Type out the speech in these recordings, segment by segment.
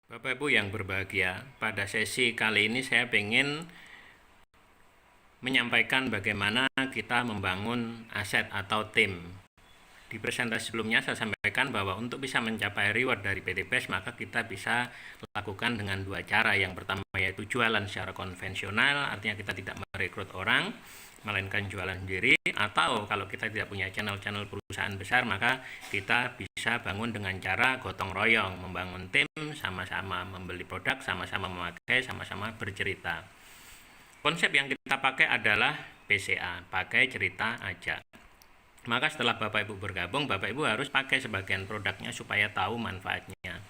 Bapak Ibu yang berbahagia, pada sesi kali ini saya ingin menyampaikan bagaimana kita membangun aset atau tim. Di presentasi sebelumnya saya sampaikan bahwa untuk bisa mencapai reward dari PT PES maka kita bisa lakukan dengan dua cara. Yang pertama yaitu jualan secara konvensional, artinya kita tidak merekrut orang, melainkan jualan sendiri. Atau kalau kita tidak punya channel-channel perusahaan besar, maka kita bisa bangun dengan cara gotong royong, membangun tim, sama-sama membeli produk, sama-sama memakai, sama-sama bercerita. Konsep yang kita pakai adalah PCA, pakai cerita aja. Maka setelah Bapak Ibu bergabung, Bapak Ibu harus pakai sebagian produknya supaya tahu manfaatnya.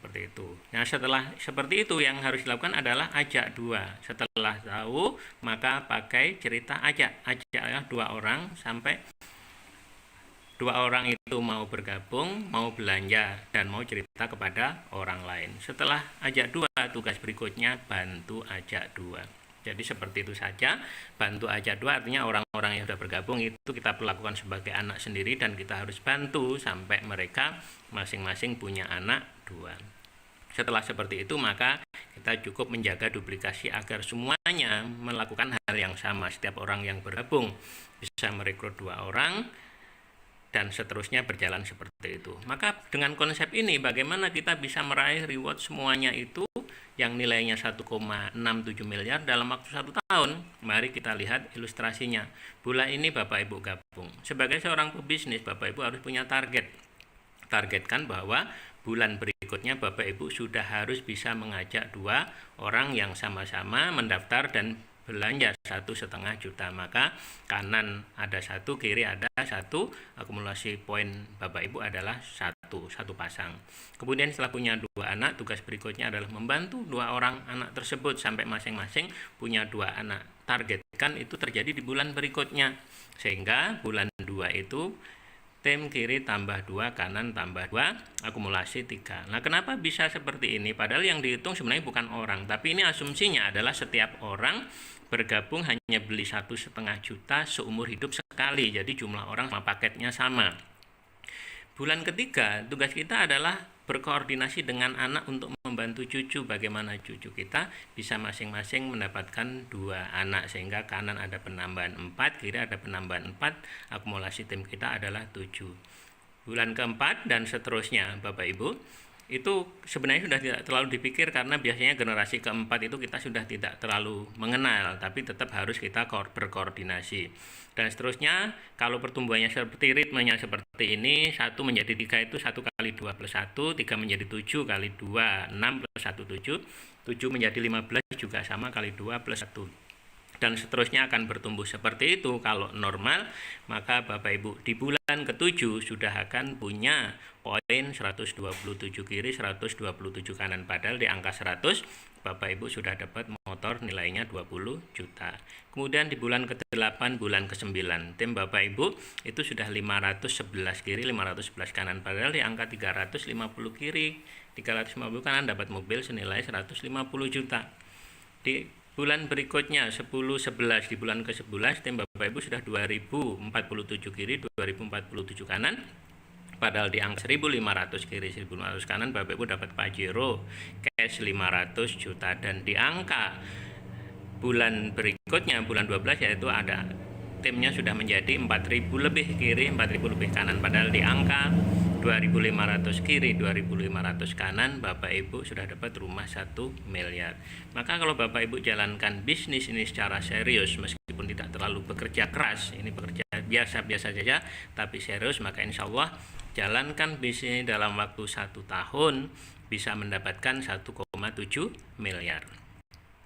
Seperti itu. Nah, setelah seperti itu yang harus dilakukan adalah ajak dua. Setelah tahu, maka pakai cerita ajak. Ajaklah dua orang sampai dua orang itu mau bergabung, mau belanja, dan mau cerita kepada orang lain. Setelah ajak dua, tugas berikutnya bantu ajak dua. Jadi seperti itu saja, bantu ajak dua artinya orang-orang yang sudah bergabung itu kita perlakukan sebagai anak sendiri dan kita harus bantu sampai mereka masing-masing punya anak dua. Setelah seperti itu maka kita cukup menjaga duplikasi agar semuanya melakukan hal yang sama. Setiap orang yang bergabung bisa merekrut dua orang dan seterusnya berjalan seperti itu. Maka dengan konsep ini bagaimana kita bisa meraih reward semuanya itu yang nilainya 1,67 miliar dalam waktu 1 tahun. Mari kita lihat ilustrasinya. Bulan ini Bapak Ibu gabung. Sebagai seorang pebisnis, Bapak Ibu harus punya target. Targetkan bahwa bulan berikutnya Bapak Ibu sudah harus bisa mengajak dua orang yang sama-sama mendaftar dan belanja 1,5 juta. Maka kanan ada satu, kiri ada satu, akumulasi poin Bapak Ibu adalah satu pasang. Kemudian setelah punya dua anak, tugas berikutnya adalah membantu dua orang anak tersebut sampai masing-masing punya dua anak. Targetkan itu terjadi di bulan berikutnya, sehingga bulan 2 itu tim kiri tambah 2, kanan tambah 2, akumulasi 3. Nah, kenapa bisa seperti ini? Padahal yang dihitung sebenarnya bukan orang, tapi ini asumsinya adalah setiap orang bergabung hanya beli 1,5 juta seumur hidup sekali. Jadi jumlah orang sama paketnya sama. Bulan ketiga, tugas kita adalah berkoordinasi dengan anak untuk membantu cucu. Bagaimana cucu kita bisa masing-masing mendapatkan dua anak, sehingga kanan ada penambahan 4, kiri ada penambahan 4, akumulasi tim kita adalah 7. Bulan keempat dan seterusnya Bapak Ibu, itu sebenarnya sudah tidak terlalu dipikir karena biasanya generasi keempat itu kita sudah tidak terlalu mengenal, tapi tetap harus kita berkoordinasi. Dan seterusnya, kalau pertumbuhannya seperti ritmenya seperti ini, 1 menjadi 3 itu 1 kali 2 plus 1, 3 menjadi 7 kali 2, 6 plus 1, 7, 7 menjadi 15 juga sama kali 2 plus 1. Dan seterusnya akan bertumbuh seperti itu. Kalau normal, maka Bapak Ibu di bulan ke-7 sudah akan punya poin 127 kiri, 127 kanan. Padahal di angka 100, Bapak Ibu sudah dapat motor nilainya 20 juta. Kemudian di bulan ke-8, bulan ke-9, tim Bapak Ibu itu sudah 511 kiri, 511 kanan. Padahal di angka 350 kiri, 350 kanan dapat mobil senilai 150 juta. Di bulan berikutnya 10-11, di bulan ke-11 tim Bapak Ibu sudah 2047 kiri, 2047 kanan. Padahal di angka 1.500 kiri, 1.500 kanan Bapak Ibu dapat Pajero cash 500 juta. Dan di angka bulan berikutnya, bulan 12 yaitu ada timnya sudah menjadi 4.000 lebih kiri, 4.000 lebih kanan. Padahal di angka 2.500 kiri, 2.500 kanan, Bapak Ibu sudah dapat rumah 1 miliar. Maka kalau Bapak Ibu jalankan bisnis ini secara serius, meskipun tidak terlalu bekerja keras, ini bekerja biasa-biasa saja, tapi serius, maka insya Allah jalankan bisnis dalam waktu 1 tahun bisa mendapatkan 1,7 miliar.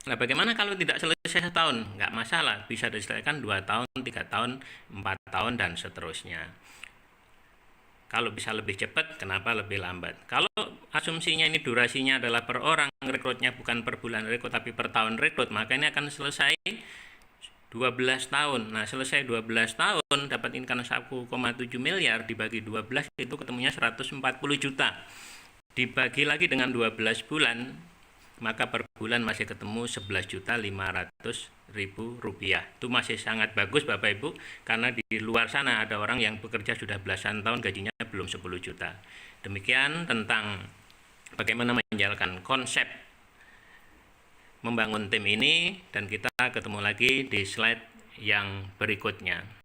Nah, bagaimana kalau tidak selesai 1 tahun? Nggak masalah, bisa diselesaikan 2 tahun, 3 tahun, 4 tahun, dan seterusnya. Kalau bisa lebih cepat, kenapa lebih lambat? Kalau asumsinya ini durasinya adalah per orang, rekrutnya bukan per bulan rekrut, tapi per tahun rekrut, maka ini akan selesai 12 tahun. Nah, selesai 12 tahun, dapat income 1,7 miliar, dibagi 12, itu ketemunya 140 juta. Dibagi lagi dengan 12 bulan, maka per bulan masih ketemu 11.500.000 rupiah. Itu masih sangat bagus Bapak Ibu, karena di luar sana ada orang yang bekerja sudah belasan tahun gajinya belum 10 juta. Demikian tentang bagaimana menjalankan konsep membangun tim ini, dan kita ketemu lagi di slide yang berikutnya.